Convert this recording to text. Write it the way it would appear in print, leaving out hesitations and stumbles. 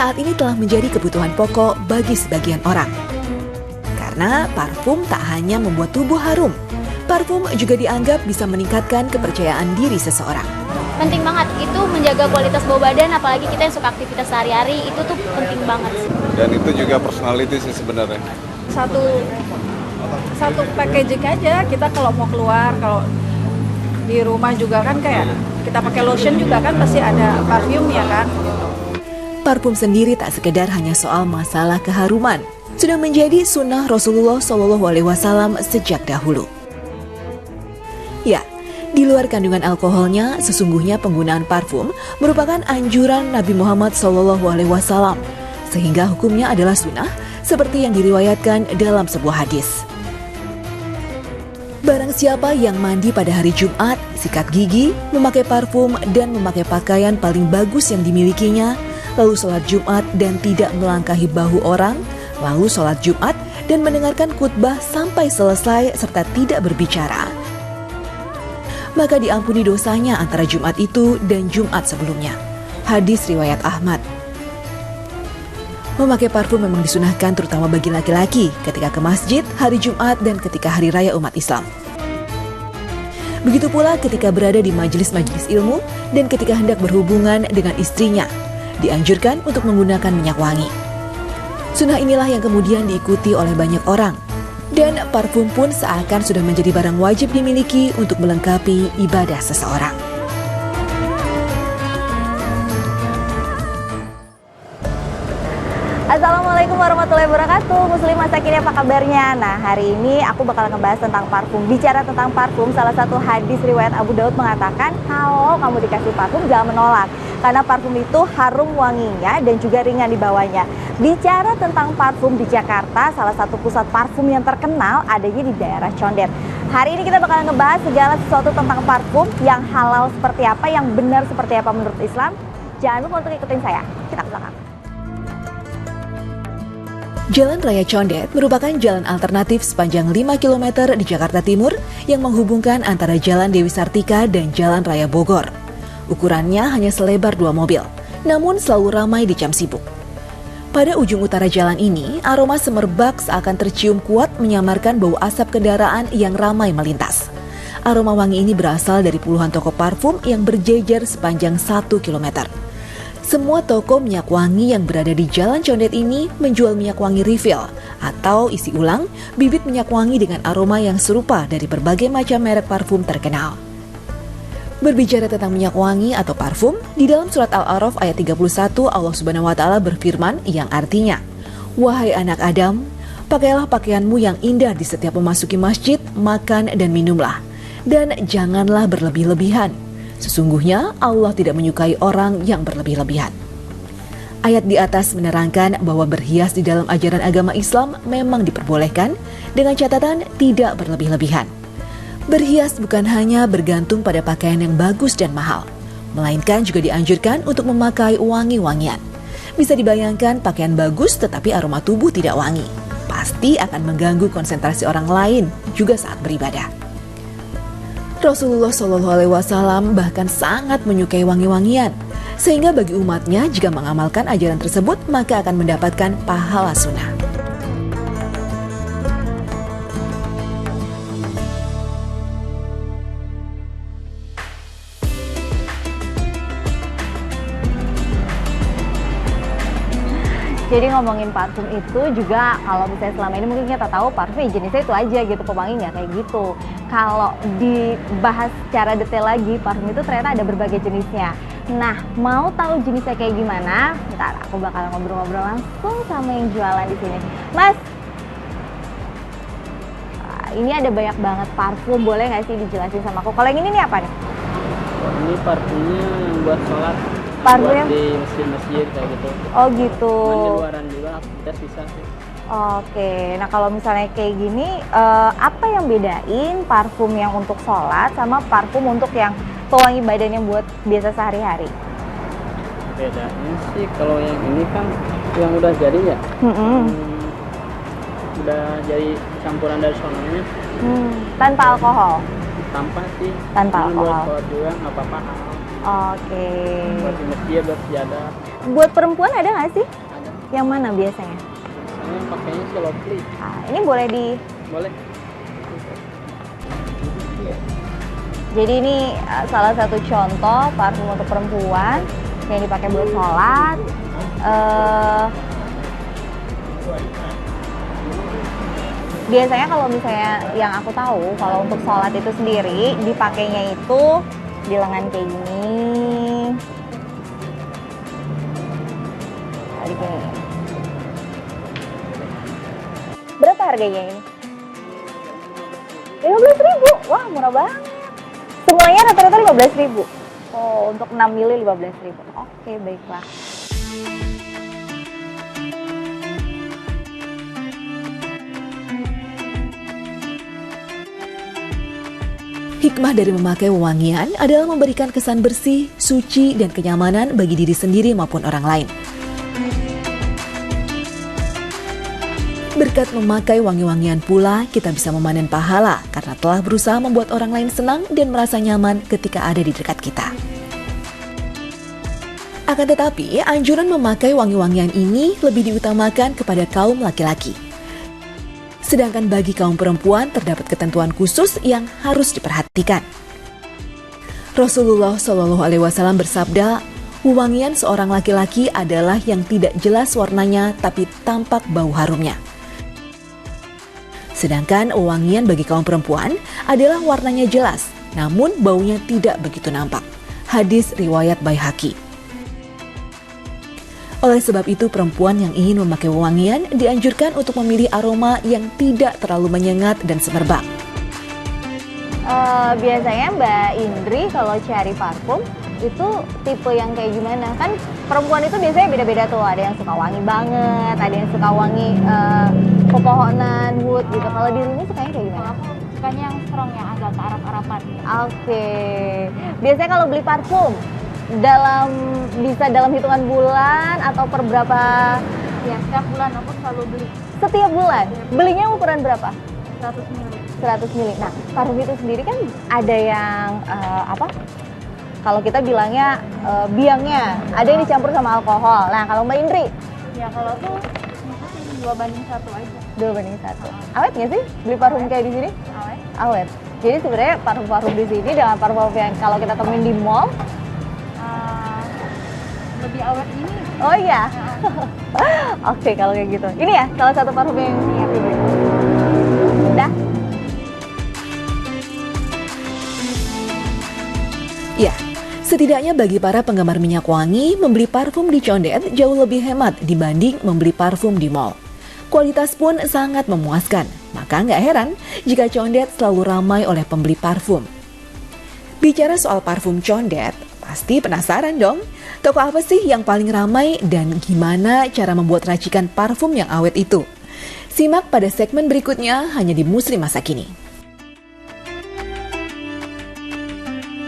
saat ini telah menjadi kebutuhan pokok bagi sebagian orang. Karena parfum tak hanya membuat tubuh harum, parfum juga dianggap bisa meningkatkan kepercayaan diri seseorang. Penting banget, itu menjaga kualitas bau badan, apalagi kita yang suka aktivitas sehari-hari, itu tuh penting banget. Dan itu juga personality sih sebenarnya. Satu packaging aja, kita kalau mau keluar, kalau di rumah juga kan kayak kita pakai lotion juga kan pasti ada parfum ya kan. Parfum sendiri tak sekedar hanya soal masalah keharuman, sudah menjadi sunnah Rasulullah SAW sejak dahulu. Ya, di luar kandungan alkoholnya, sesungguhnya penggunaan parfum merupakan anjuran Nabi Muhammad SAW, sehingga hukumnya adalah sunnah seperti yang diriwayatkan dalam sebuah hadis. Barang siapa yang mandi pada hari Jumat, sikat gigi, memakai parfum, dan memakai pakaian paling bagus yang dimilikinya, lalu sholat Jumat dan tidak melangkahi bahu orang, lalu sholat Jumat dan mendengarkan khutbah sampai selesai serta tidak berbicara, maka diampuni dosanya antara Jumat itu dan Jumat sebelumnya. Hadis riwayat Ahmad. Memakai parfum memang disunahkan terutama bagi laki-laki ketika ke masjid, hari Jumat, dan ketika hari raya umat Islam. Begitu pula ketika berada di majelis-majelis ilmu dan ketika hendak berhubungan dengan istrinya, dianjurkan untuk menggunakan minyak wangi. Sunnah inilah yang kemudian diikuti oleh banyak orang. Dan parfum pun seakan sudah menjadi barang wajib dimiliki untuk melengkapi ibadah seseorang. Assalamualaikum warahmatullahi wabarakatuh. Muslim masa kini apa kabarnya? Nah, hari ini aku bakal ngebahas tentang parfum. Bicara tentang parfum, salah satu hadis riwayat Abu Daud mengatakan kalau kamu dikasih parfum jangan menolak, karena parfum itu harum wanginya dan juga ringan dibawanya. Bicara tentang parfum di Jakarta, salah satu pusat parfum yang terkenal adanya di daerah Condet. Hari ini kita bakal ngebahas segala sesuatu tentang parfum, yang halal seperti apa, yang benar seperti apa menurut Islam. Jangan lupa untuk ikutin saya. Kita ke belakang. Jalan Raya Condet merupakan jalan alternatif sepanjang 5 km di Jakarta Timur yang menghubungkan antara Jalan Dewi Sartika dan Jalan Raya Bogor. Ukurannya hanya selebar 2 mobil, namun selalu ramai di jam sibuk. Pada ujung utara jalan ini, aroma semerbak seakan tercium kuat menyamarkan bau asap kendaraan yang ramai melintas. Aroma wangi ini berasal dari puluhan toko parfum yang berjejer sepanjang 1 km. Semua toko minyak wangi yang berada di Jalan Condet ini menjual minyak wangi refill atau isi ulang bibit minyak wangi dengan aroma yang serupa dari berbagai macam merek parfum terkenal. Berbicara tentang minyak wangi atau parfum, di dalam surat Al-A'raf ayat 31 Allah Subhanahu wa taala berfirman yang artinya, "Wahai anak Adam, pakailah pakaianmu yang indah di setiap memasuki masjid, makan dan minumlah, dan janganlah berlebih-lebihan. Sesungguhnya Allah tidak menyukai orang yang berlebih-lebihan." Ayat di atas menerangkan bahwa berhias di dalam ajaran agama Islam memang diperbolehkan dengan catatan tidak berlebih-lebihan. Berhias bukan hanya bergantung pada pakaian yang bagus dan mahal, melainkan juga dianjurkan untuk memakai wangi-wangian. Bisa dibayangkan pakaian bagus tetapi aroma tubuh tidak wangi, pasti akan mengganggu konsentrasi orang lain juga saat beribadah. Rasulullah SAW bahkan sangat menyukai wangi-wangian, sehingga bagi umatnya jika mengamalkan ajaran tersebut maka akan mendapatkan pahala sunnah. Jadi ngomongin parfum itu juga, kalau misalnya selama ini mungkin kita tahu parfum jenisnya itu aja gitu, pewanginya kayak gitu. Kalau dibahas secara detail lagi, parfum itu ternyata ada berbagai jenisnya. Nah, mau tahu jenisnya kayak gimana? Ntar aku bakal ngobrol-ngobrol langsung sama yang jualan di sini. Mas, ini ada banyak banget parfum, boleh nggak sih dijelasin sama aku? Kalau yang ini nih apa nih? Ini parfumnya buat sholat. Parfum buat di masjid-masjid kayak gitu. Oh gitu. Cuman di luaran juga kita bisa sih. Oke, nah kalau misalnya kayak gini, apa yang bedain parfum yang untuk sholat sama parfum untuk yang pewangi badan yang buat biasa sehari-hari? Bedanya sih kalau yang ini kan yang udah jadi ya, udah jadi campuran dari sononya. Tanpa alkohol? Tanpa sih. Tanpa alkohol. Buat alkohol. sholat juga nggak apa-apa. Oke. Buat di masjid, buat sejadah. Buat perempuan ada nggak sih? Yang mana biasanya? Saya pakainya si Lovely. Nah, ini boleh di... Boleh. Jadi ini salah satu contoh parfum untuk perempuan yang dipakai buat sholat. Biasanya kalau misalnya yang aku tahu, kalau untuk sholat itu sendiri dipakainya itu di lengan kayak gini. Nah, di sini. Berapa harganya ini? 15.000. Wah, murah banget. Semuanya rata-rata 15.000. Oh, untuk 6 mili 15.000. Oke, baiklah. Hikmah dari memakai wewangian adalah memberikan kesan bersih, suci, dan kenyamanan bagi diri sendiri maupun orang lain. Berkat memakai wangi-wangian pula, kita bisa memanen pahala karena telah berusaha membuat orang lain senang dan merasa nyaman ketika ada di dekat kita. Akan tetapi, anjuran memakai wangi-wangian ini lebih diutamakan kepada kaum laki-laki. Sedangkan bagi kaum perempuan terdapat ketentuan khusus yang harus diperhatikan. Rasulullah Shallallahu Alaihi Wasallam bersabda, wewangian seorang laki-laki adalah yang tidak jelas warnanya tapi tampak bau harumnya. Sedangkan wewangian bagi kaum perempuan adalah warnanya jelas, namun baunya tidak begitu nampak. Hadis riwayat Baihaqi. Oleh sebab itu, perempuan yang ingin memakai wewangian dianjurkan untuk memilih aroma yang tidak terlalu menyengat dan semerbak. Biasanya Mbak Indri kalau cari parfum itu tipe yang kayak gimana? Kan perempuan itu biasanya beda-beda tuh. Ada yang suka wangi banget, ada yang suka wangi pepohonan, wood gitu. Kalau dirimu sukanya kayak gimana? Kalau aku sukanya yang strong, yang agak ke araf-arafan. Oke. Biasanya kalau beli parfum bisa dalam hitungan bulan atau per berapa? Ya, setiap bulan aku selalu beli Setiap bulan. Belinya ukuran berapa? 100 ml. 100 mili. Nah, parfum itu sendiri kan ada yang kalau kita bilangnya biangnya, ada yang dicampur sama alkohol. Nah, kalau Mbak Indri? Ya, kalau tuh ngikutin 2:1 aja. 2:1. Awet nggak sih beli parfum kayak di sini? Awet. Awet. Jadi sebenarnya parfum-parfum di sini dengan parfum yang kalau kita temuin di mall, Lebih awet ini. oh iya. Oke, kalau kayak gitu. Ini ya salah satu parfum yang dibeli. Udah. Ya, setidaknya bagi para penggemar minyak wangi, membeli parfum di Condet jauh lebih hemat dibanding membeli parfum di mall. Kualitas pun sangat memuaskan, maka nggak heran jika Condet selalu ramai oleh pembeli parfum. Bicara soal parfum Condet, pasti penasaran dong, toko apa sih yang paling ramai dan gimana cara membuat racikan parfum yang awet itu? Simak pada segmen berikutnya hanya di Muslim Masa Kini.